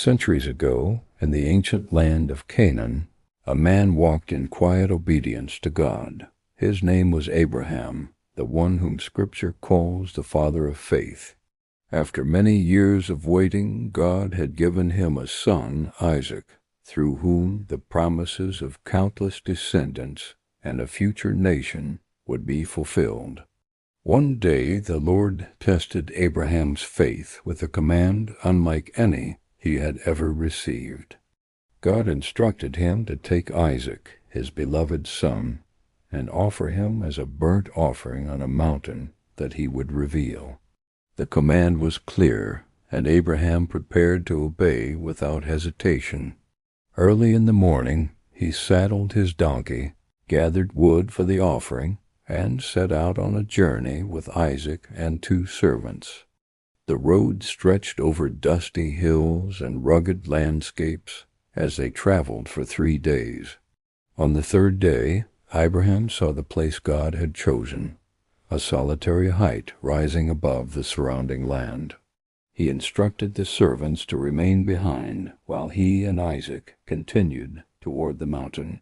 Centuries ago, in the ancient land of Canaan, a man walked in quiet obedience to God. His name was Abraham, the one whom Scripture calls the father of faith. After many years of waiting, God had given him a son, Isaac, through whom the promises of countless descendants and a future nation would be fulfilled. One day the Lord tested Abraham's faith with a command unlike any he had ever received. God instructed him to take Isaac, his beloved son, and offer him as a burnt offering on a mountain that he would reveal. The command was clear, and Abraham prepared to obey without hesitation. Early in the morning he saddled his donkey, gathered wood for the offering, and set out on a journey with Isaac and 2 servants. The road stretched over dusty hills and rugged landscapes as they traveled for 3 days. On the 3rd day, Abraham saw the place God had chosen, a solitary height rising above the surrounding land. He instructed the servants to remain behind while he and Isaac continued toward the mountain.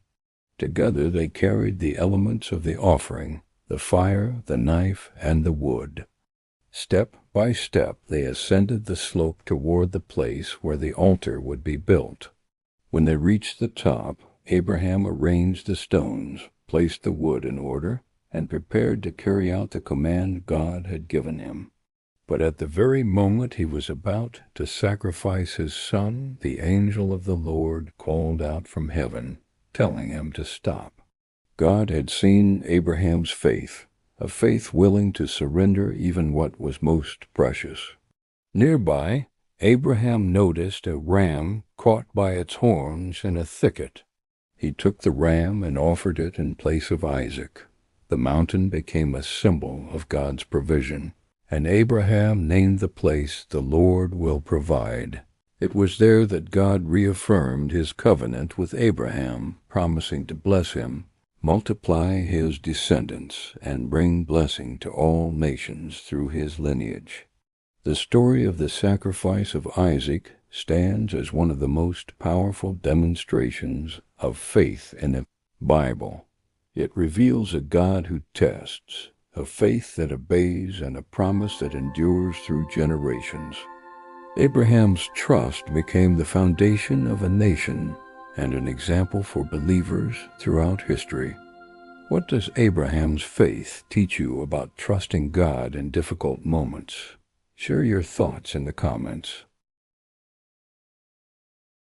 Together they carried the elements of the offering, the fire, the knife, and the wood. Step by step they ascended the slope toward the place where the altar would be built. When they reached the top, Abraham arranged the stones, placed the wood in order, and prepared to carry out the command God had given him. But at the very moment he was about to sacrifice his son, the angel of the Lord called out from heaven, telling him to stop. God had seen Abraham's faith, a faith willing to surrender even what was most precious. Nearby, Abraham noticed a ram caught by its horns in a thicket. He took the ram and offered it in place of Isaac. The mountain became a symbol of God's provision, and Abraham named the place "The Lord Will Provide." It was there that God reaffirmed his covenant with Abraham, promising to bless him, multiply his descendants, and bring blessing to all nations through his lineage. The story of the sacrifice of Isaac stands as one of the most powerful demonstrations of faith in the Bible. It reveals a God who tests, a faith that obeys, and a promise that endures through generations. Abraham's trust became the foundation of a nation and an example for believers throughout history. What does Abraham's faith teach you about trusting God in difficult moments? Share your thoughts in the comments.